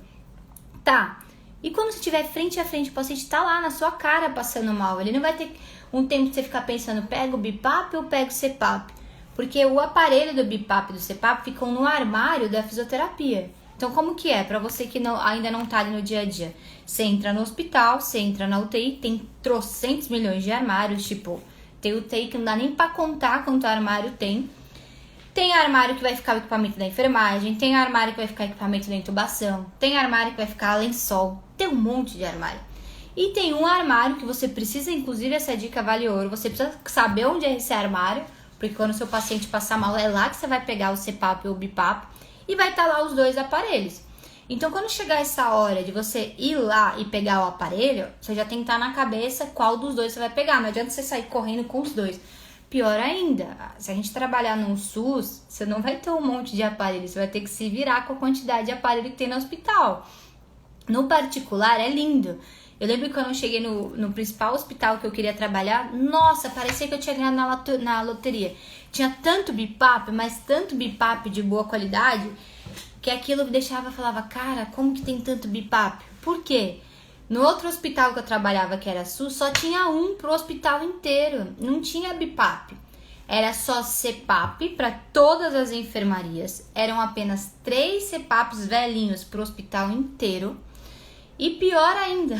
[SPEAKER 1] Tá. E quando você estiver frente a frente, o paciente tá lá na sua cara passando mal. Ele não vai ter um tempo de você ficar pensando, pega o BIPAP ou pega o CPAP? Porque o aparelho do BIPAP e do CPAP ficam no armário da fisioterapia. Então, como que é? Para você que ainda não tá ali no dia a dia. Você entra no hospital, você entra na UTI, tem trocentos milhões de armários, tipo, tem UTI que não dá nem pra contar quanto armário tem. Tem armário que vai ficar o equipamento da enfermagem, tem armário que vai ficar o equipamento da intubação, tem armário que vai ficar lençol, tem um monte de armário. E tem um armário que você precisa, inclusive essa dica vale ouro, você precisa saber onde é esse armário, porque quando o seu paciente passar mal é lá que você vai pegar o CPAP ou o BIPAP e vai estar lá os dois aparelhos. Então quando chegar essa hora de você ir lá e pegar o aparelho, você já tem que estar na cabeça qual dos dois você vai pegar, não adianta você sair correndo com os dois. Pior ainda, se a gente trabalhar no SUS, você não vai ter um monte de aparelhos, você vai ter que se virar com a quantidade de aparelho que tem no hospital. No particular, é lindo. Eu lembro que quando eu cheguei no principal hospital que eu queria trabalhar, nossa, parecia que eu tinha ganhado na loteria. Tinha tanto BIPAP, mas tanto BIPAP de boa qualidade, que aquilo me deixava, falava, cara, como que tem tanto BIPAP? Por quê? No outro hospital que eu trabalhava, que era SUS, só tinha um pro hospital inteiro. Não tinha BIPAP. Era só CPAP para todas as enfermarias. Eram apenas 3 CPAPs velhinhos pro hospital inteiro. E pior ainda,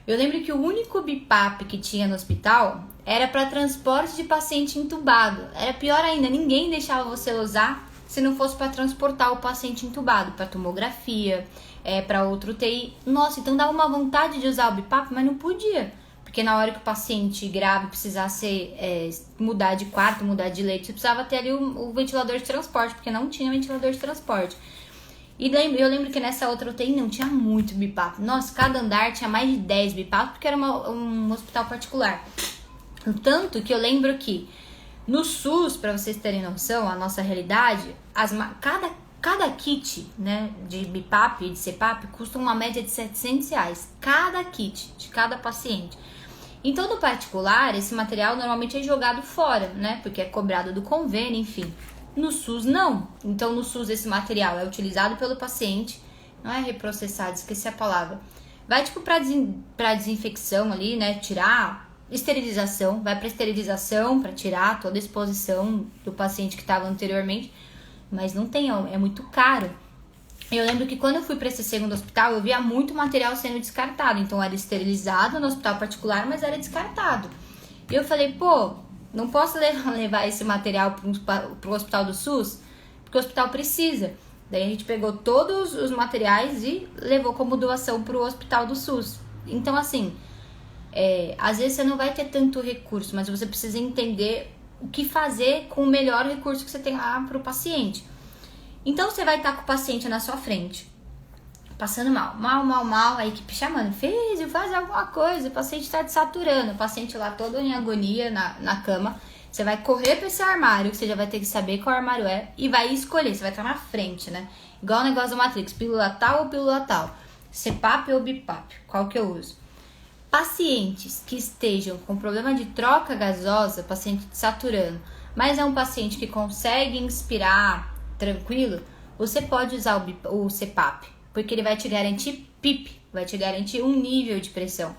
[SPEAKER 1] eu lembro que o único BIPAP que tinha no hospital era para transporte de paciente entubado. Era pior ainda, ninguém deixava você usar se não fosse para transportar o paciente entubado, para tomografia, para outro UTI. Nossa, então dava uma vontade de usar o BIPAP, mas não podia. Porque na hora que o paciente grave precisasse mudar de quarto, mudar de leito, você precisava ter ali o ventilador de transporte, porque não tinha ventilador de transporte. E eu lembro que nessa outra UTI não tinha muito BIPAP. Nossa, cada andar tinha mais de 10 BIPAP, porque era um hospital particular. Tanto que eu lembro que no SUS, para vocês terem noção, a nossa realidade, cada kit, né, de BIPAP e de CPAP custa uma média de R$700. Cada kit, de cada paciente. Então, no particular, esse material normalmente é jogado fora, né, porque é cobrado do convênio, enfim. No SUS, não. Então, no SUS, esse material é utilizado pelo paciente, não é reprocessado, esqueci a palavra. Vai, tipo, para desinfecção ali, né, tirar... Esterilização, vai para esterilização para tirar toda a exposição do paciente que estava anteriormente, mas não tem, é muito caro. Eu lembro que quando eu fui para esse segundo hospital, eu via muito material sendo descartado, então era esterilizado no hospital particular, mas era descartado. E eu falei, pô, não posso levar esse material para o hospital do SUS, porque o hospital precisa. Daí a gente pegou todos os materiais e levou como doação para o hospital do SUS. Então, assim... às vezes você não vai ter tanto recurso, mas você precisa entender o que fazer com o melhor recurso que você tem lá para o paciente. Então você vai estar com o paciente na sua frente, passando mal, a equipe chamando, faz alguma coisa, o paciente está desaturando, o paciente lá todo em agonia na cama. Você vai correr para esse armário, que você já vai ter que saber qual armário é, e vai escolher, você vai estar na frente, né? Igual o negócio da Matrix, pílula tal ou pílula tal, CPAP ou BIPAP, qual que eu uso? Pacientes que estejam com problema de troca gasosa, paciente saturando, mas é um paciente que consegue inspirar tranquilo, você pode usar o CPAP, porque ele vai te garantir PIP, vai te garantir um nível de pressão.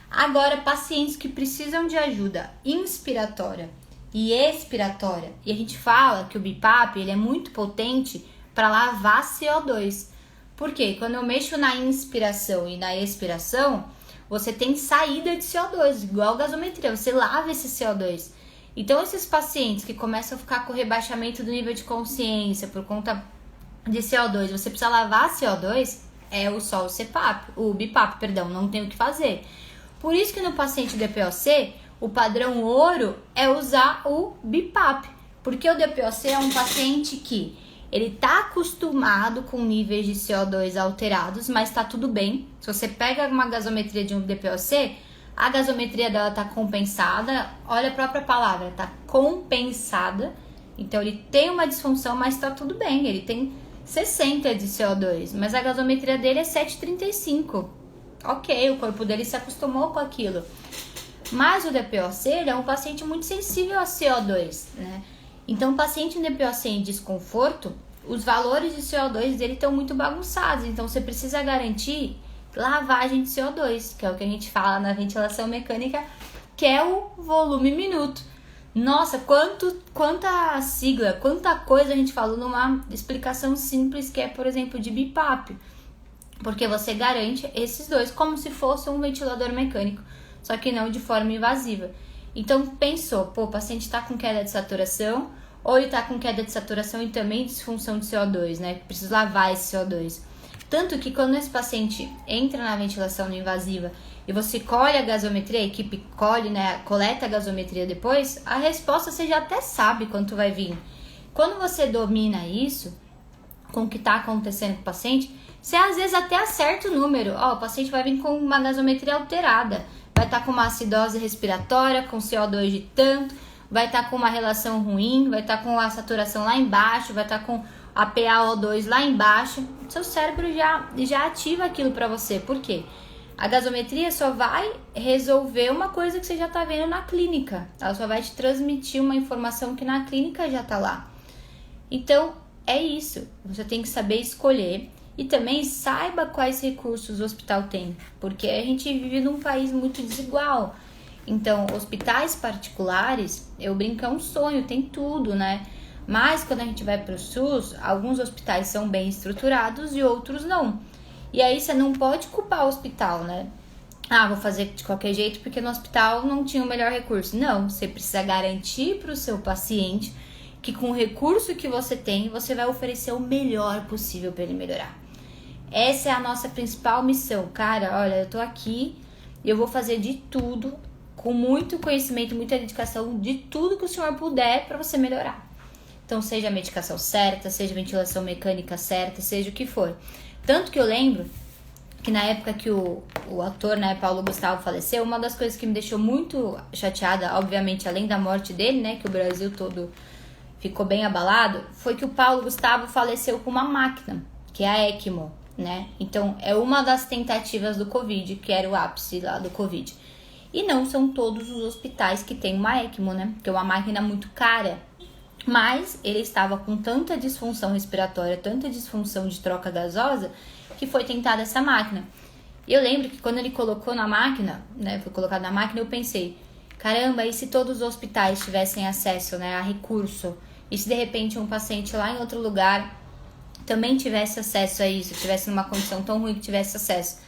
[SPEAKER 1] Agora, pacientes que precisam de ajuda inspiratória e expiratória, e a gente fala que o BIPAP ele é muito potente para lavar CO2. Por quê? Quando eu mexo na inspiração e na expiração, você tem saída de CO2, igual gasometria, você lava esse CO2. Então, esses pacientes que começam a ficar com rebaixamento do nível de consciência por conta de CO2, você precisa lavar CO2, só o CPAP, o BIPAP, perdão, não tem o que fazer. Por isso que no paciente DPOC, o padrão ouro é usar o BIPAP, porque o DPOC é um paciente que ele tá acostumado com níveis de CO2 alterados, mas tá tudo bem. Se você pega uma gasometria de um DPOC, a gasometria dela tá compensada. Olha a própria palavra, tá compensada. Então ele tem uma disfunção, mas tá tudo bem. Ele tem 60 de CO2, mas a gasometria dele é 7,35. Ok, o corpo dele se acostumou com aquilo. Mas o DPOC, ele é um paciente muito sensível a CO2, né? Então, o paciente em DPOC em desconforto, os valores de CO2 dele estão muito bagunçados. Então, você precisa garantir lavagem de CO2, que é o que a gente fala na ventilação mecânica, que é o volume minuto. Nossa, quanta sigla, quanta coisa a gente falou numa explicação simples que é, por exemplo, de BiPAP. Porque você garante esses dois como se fosse um ventilador mecânico, só que não de forma invasiva. Então, pensou, o paciente está com queda de saturação, ou ele está com queda de saturação e também disfunção de CO2, né? Precisa lavar esse CO2. Tanto que quando esse paciente entra na ventilação não invasiva e você colhe a gasometria, a equipe colhe, né, coleta a gasometria depois, a resposta você já até sabe quanto vai vir. Quando você domina isso, com o que está acontecendo com o paciente, você às vezes até acerta o número. O paciente vai vir com uma gasometria alterada, vai estar com uma acidose respiratória, com CO2 de tanto, vai estar com uma relação ruim, vai estar com a saturação lá embaixo, vai estar com a PaO2 lá embaixo. Seu cérebro já ativa aquilo para você. Por quê? A gasometria só vai resolver uma coisa que você já está vendo na clínica. Ela só vai te transmitir uma informação que na clínica já está lá. Então, é isso. Você tem que saber escolher e também saiba quais recursos o hospital tem. Porque a gente vive num país muito desigual. Então, hospitais particulares, eu brinco, é um sonho, tem tudo, né? Mas quando a gente vai para o SUS, alguns hospitais são bem estruturados e outros não. E aí você não pode culpar o hospital, né? Vou fazer de qualquer jeito porque no hospital não tinha o melhor recurso. Não, você precisa garantir para o seu paciente que com o recurso que você tem, você vai oferecer o melhor possível para ele melhorar. Essa é a nossa principal missão. Cara, olha, eu tô aqui e eu vou fazer de tudo, com muito conhecimento, muita dedicação, de tudo que o senhor puder para você melhorar. Então, seja a medicação certa, seja a ventilação mecânica certa, seja o que for. Tanto que eu lembro que na época que o ator, né, Paulo Gustavo faleceu, uma das coisas que me deixou muito chateada, obviamente, além da morte dele, né, que o Brasil todo ficou bem abalado, foi que o Paulo Gustavo faleceu com uma máquina, que é a ECMO, né? Então, é uma das tentativas do Covid, que era o ápice lá do Covid. E não são todos os hospitais que têm uma ECMO, né? Que é uma máquina muito cara. Mas ele estava com tanta disfunção respiratória, tanta disfunção de troca gasosa, que foi tentada essa máquina. E eu lembro que quando ele colocou na máquina, né, foi colocado na máquina, eu pensei, caramba, e se todos os hospitais tivessem acesso, né, a recurso? E se de repente um paciente lá em outro lugar também tivesse acesso a isso, tivesse numa condição tão ruim que tivesse acesso?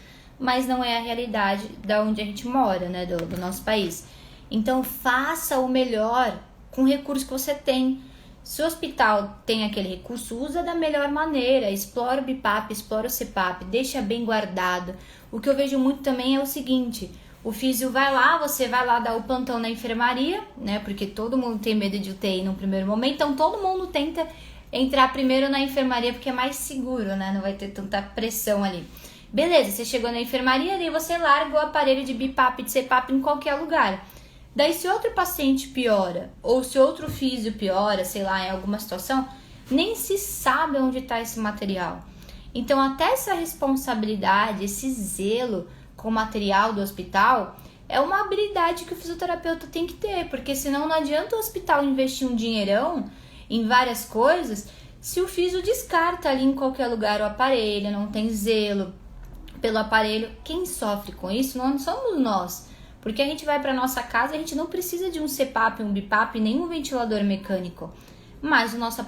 [SPEAKER 1] Mas não é a realidade da onde a gente mora, né, do nosso país. Então faça o melhor com o recurso que você tem. Se o hospital tem aquele recurso, usa da melhor maneira, explora o BiPAP, explora o CPAP, deixa bem guardado. O que eu vejo muito também é o seguinte, o físio vai lá, você vai lá dar o plantão na enfermaria, né, porque todo mundo tem medo de UTI no primeiro momento, então todo mundo tenta entrar primeiro na enfermaria porque é mais seguro, né, não vai ter tanta pressão ali. Beleza, você chegou na enfermaria, daí você larga o aparelho de BiPAP, de CPAP em qualquer lugar. Daí se outro paciente piora, ou se outro físio piora, sei lá, em alguma situação, nem se sabe onde está esse material. Então até essa responsabilidade, esse zelo com o material do hospital, é uma habilidade que o fisioterapeuta tem que ter, porque senão não adianta o hospital investir um dinheirão em várias coisas, se o físio descarta ali em qualquer lugar o aparelho, não tem zelo pelo aparelho. Quem sofre com isso não somos nós. Porque a gente vai para nossa casa e a gente não precisa de um CPAP, um BiPAP, nem um ventilador mecânico. Mas o nosso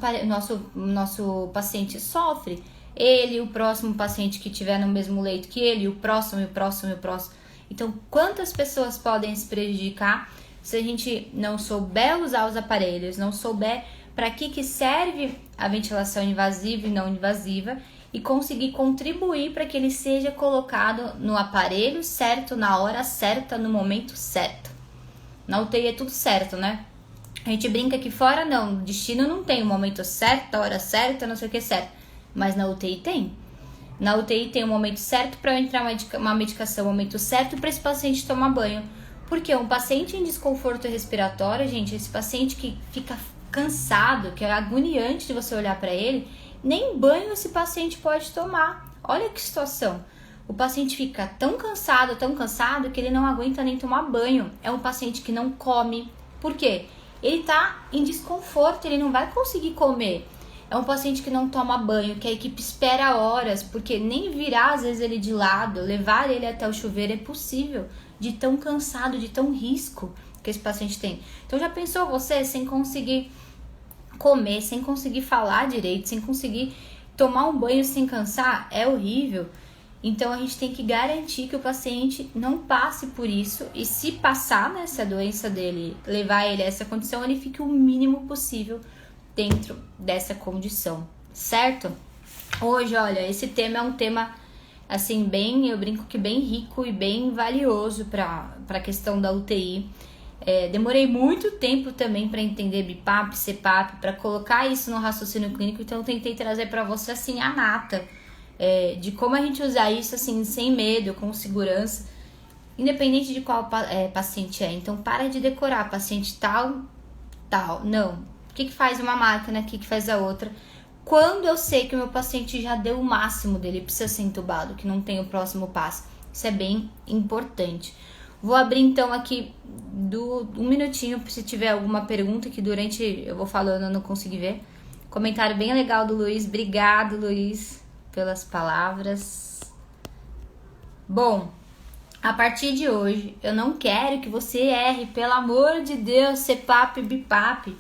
[SPEAKER 1] paciente sofre. Ele, o próximo paciente que estiver no mesmo leito que ele, o próximo, e o próximo, e o próximo. Então, quantas pessoas podem se prejudicar se a gente não souber usar os aparelhos, não souber para que serve a ventilação invasiva e não invasiva, e conseguir contribuir para que ele seja colocado no aparelho certo, na hora certa, no momento certo. Na UTI é tudo certo, né? A gente brinca que fora não, o destino não tem o momento certo, a hora certa, não sei o que certo. Mas na UTI tem. Na UTI tem o momento certo para eu entrar uma medicação, o momento certo para esse paciente tomar banho. Porque um paciente em desconforto respiratório, gente, esse paciente que fica cansado, que é agoniante de você olhar para ele nem banho esse paciente pode tomar. Olha que situação. O paciente fica tão cansado que ele não aguenta nem tomar banho. É um paciente que não come. Por quê? Ele tá em desconforto, ele não vai conseguir comer. É um paciente que não toma banho, que a equipe espera horas, porque nem virar às vezes ele de lado, levar ele até o chuveiro é possível, de tão cansado, de tão risco que esse paciente tem. Então já pensou você sem conseguir comer, sem conseguir falar direito, sem conseguir tomar um banho sem cansar? É horrível. Então a gente tem que garantir que o paciente não passe por isso, e se passar nessa doença dele, levar ele a essa condição, ele fique o mínimo possível dentro dessa condição, certo? Hoje, olha, esse tema é um tema assim bem, eu brinco que bem rico e bem valioso para a questão da UTI. Demorei muito tempo também para entender BIPAP, CPAP, para colocar isso no raciocínio clínico, então eu tentei trazer para você assim a nata de como a gente usar isso assim sem medo, com segurança, independente de qual paciente é. Então para de decorar paciente tal, não. O que faz uma máquina, o que faz a outra? Quando eu sei que o meu paciente já deu o máximo dele, precisa ser entubado, que não tem o próximo passo. Isso é bem importante. Vou abrir então aqui um minutinho se tiver alguma pergunta, que durante eu vou falando eu não consegui ver. Comentário bem legal do Luiz. Obrigado, Luiz, pelas palavras. Bom, a partir de hoje eu não quero que você erre, pelo amor de Deus, CPAP, BIPAP.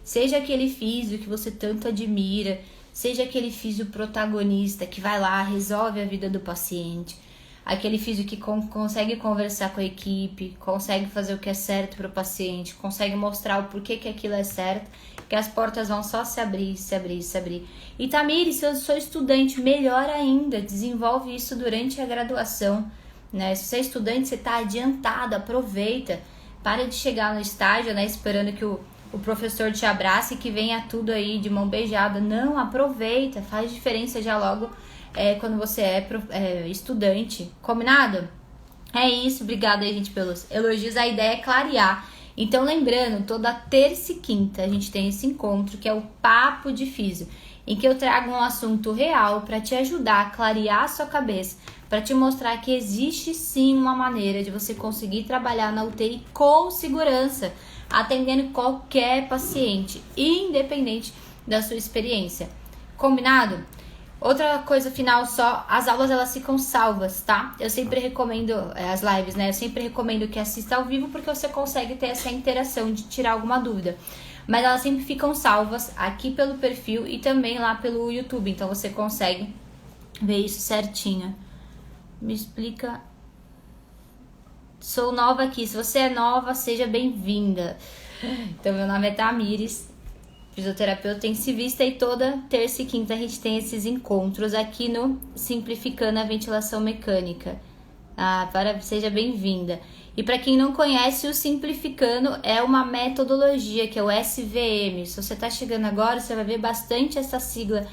[SPEAKER 1] Seja aquele físio que você tanto admira, seja aquele físio protagonista que vai lá, resolve a vida do paciente, aquele físio que consegue conversar com a equipe, consegue fazer o que é certo para o paciente, consegue mostrar o porquê que aquilo é certo, que as portas vão só se abrir, se abrir, se abrir. E Tamires, se eu sou estudante, melhor ainda, desenvolve isso durante a graduação, né? Se você é estudante, você está adiantado, aproveita, para de chegar no estágio, né, esperando que o professor te abrace e que venha tudo aí de mão beijada. Não, aproveita, faz diferença já logo quando você é estudante. Combinado? É isso, obrigada aí, gente, pelos elogios. A ideia é clarear. Então, lembrando, toda terça e quinta a gente tem esse encontro, que é o Papo de Físio, em que eu trago um assunto real para te ajudar a clarear a sua cabeça, para te mostrar que existe sim uma maneira de você conseguir trabalhar na UTI com segurança, atendendo qualquer paciente, independente da sua experiência. Combinado? Outra coisa final só, as aulas elas ficam salvas, tá? Eu sempre recomendo, as lives, né? Eu sempre recomendo que assista ao vivo, porque você consegue ter essa interação de tirar alguma dúvida. Mas elas sempre ficam salvas aqui pelo perfil e também lá pelo YouTube, então você consegue ver isso certinho. Me explica. Sou nova aqui. Se você é nova, seja bem-vinda. Então, meu nome é Tamires, fisioterapeuta intensivista, e toda terça e quinta a gente tem esses encontros aqui no Simplificando a Ventilação Mecânica. Seja bem-vinda. E para quem não conhece, o Simplificando é uma metodologia, que é o SVM. Se você está chegando agora, você vai ver bastante essa sigla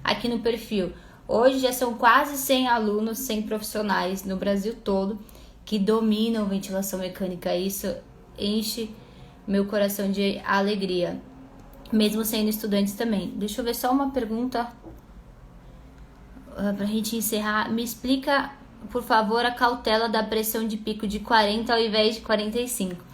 [SPEAKER 1] aqui no perfil. Hoje já são quase 100 alunos, 100 profissionais no Brasil todo que dominam ventilação mecânica. Isso enche meu coração de alegria, mesmo sendo estudantes também. Deixa eu ver só uma pergunta pra gente encerrar. Me explica, por favor, a cautela da pressão de pico de 40 ao invés de 45.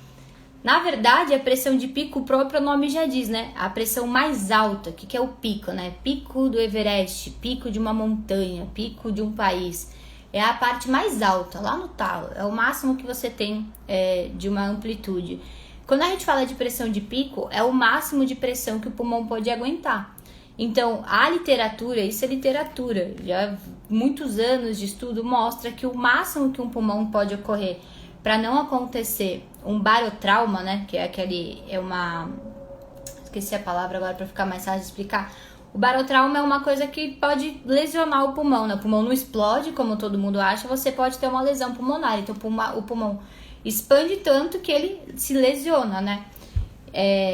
[SPEAKER 1] Na verdade, a pressão de pico, o próprio nome já diz, né? A pressão mais alta. O que é o pico, né? Pico do Everest, pico de uma montanha, pico de um país. É a parte mais alta, lá no talo. É o máximo que você tem de uma amplitude. Quando a gente fala de pressão de pico, é o máximo de pressão que o pulmão pode aguentar. Então, a literatura, isso é literatura, já muitos anos de estudo mostra que o máximo que um pulmão pode ocorrer para não acontecer um barotrauma, né, que é esqueci a palavra agora para ficar mais fácil de explicar. O barotrauma é uma coisa que pode lesionar o pulmão, né? O pulmão não explode, como todo mundo acha, você pode ter uma lesão pulmonar. Então, o pulmão expande tanto que ele se lesiona, né?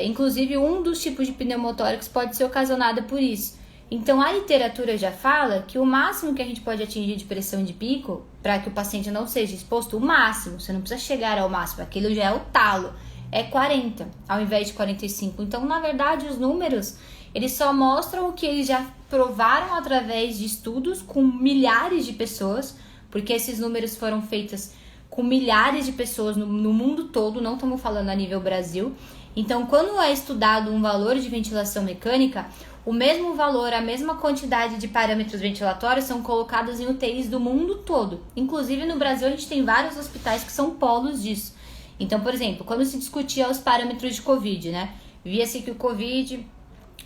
[SPEAKER 1] Inclusive, um dos tipos de pneumotórax pode ser ocasionado por isso. Então, a literatura já fala que o máximo que a gente pode atingir de pressão de pico, para que o paciente não seja exposto, o máximo, você não precisa chegar ao máximo, aquilo já é o talo, é 40, ao invés de 45. Então, na verdade, os números, Eles só mostram o que eles já provaram através de estudos com milhares de pessoas, porque esses números foram feitos com milhares de pessoas no mundo todo, não estamos falando a nível Brasil. Então, quando é estudado um valor de ventilação mecânica, o mesmo valor, a mesma quantidade de parâmetros ventilatórios são colocados em UTIs do mundo todo. Inclusive, no Brasil, a gente tem vários hospitais que são polos disso. Então, por exemplo, quando se discutia os parâmetros de Covid, né? Via-se que o Covid,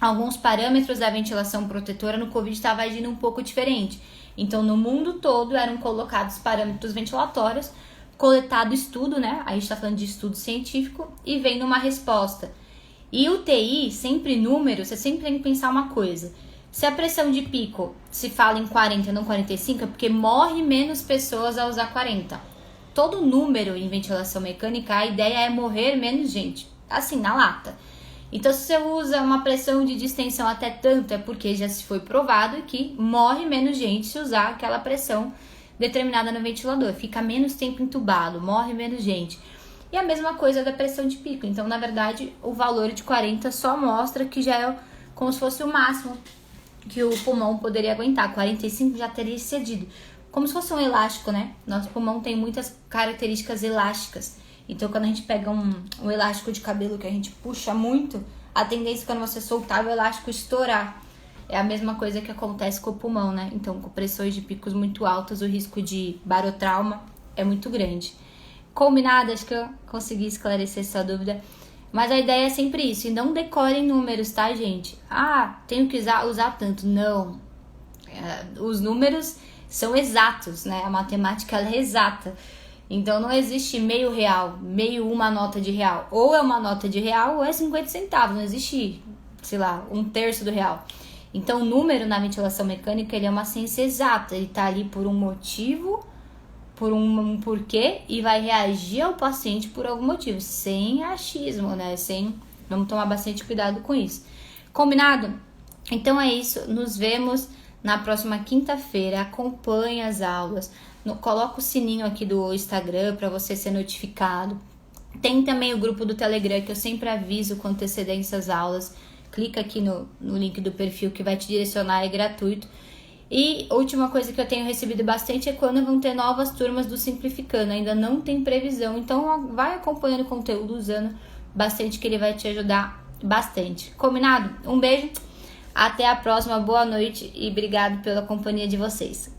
[SPEAKER 1] alguns parâmetros da ventilação protetora no Covid estavam agindo um pouco diferente. Então, no mundo todo eram colocados parâmetros ventilatórios, coletado estudo, né? A gente está falando de estudo científico e vem numa resposta. E UTI, sempre número, você sempre tem que pensar uma coisa. Se a pressão de pico se fala em 40 e não 45, é porque morre menos pessoas ao usar 40. Todo número em ventilação mecânica, a ideia é morrer menos gente, assim, na lata. Então, se você usa uma pressão de distensão até tanto, é porque já se foi provado que morre menos gente se usar aquela pressão determinada no ventilador. Fica menos tempo entubado, morre menos gente. E a mesma coisa da pressão de pico. Então, na verdade, o valor de 40 só mostra que já é como se fosse o máximo que o pulmão poderia aguentar. 45 já teria excedido. Como se fosse um elástico, né? Nosso pulmão tem muitas características elásticas. Então, quando a gente pega um elástico de cabelo que a gente puxa muito, a tendência quando você soltar o elástico estourar. É a mesma coisa que acontece com o pulmão, né? Então, com pressões de picos muito altas, o risco de barotrauma é muito grande. Combinado? Acho que eu consegui esclarecer sua dúvida. Mas a ideia é sempre isso. E não decorem números, tá, gente? Ah, tenho que usar tanto. Não. Os números são exatos, né? A matemática ela é exata. Então, não existe meio real, meio uma nota de real. Ou é uma nota de real ou é 50 centavos. Não existe, sei lá, um terço do real. Então, o número na ventilação mecânica ele é uma ciência exata. Ele tá ali por um motivo, por um porquê e vai reagir ao paciente por algum motivo. Sem achismo, né? Vamos tomar bastante cuidado com isso. Combinado? Então é isso. Nos vemos na próxima quinta-feira. Acompanhe as aulas. Coloca o sininho aqui do Instagram para você ser notificado. Tem também o grupo do Telegram que eu sempre aviso com antecedência as aulas. Clica aqui no link do perfil que vai te direcionar, é gratuito. E última coisa que eu tenho recebido bastante é quando vão ter novas turmas do Simplificando. Ainda não tem previsão, então vai acompanhando o conteúdo, usando bastante que ele vai te ajudar bastante. Combinado? Um beijo, até a próxima, boa noite e obrigado pela companhia de vocês.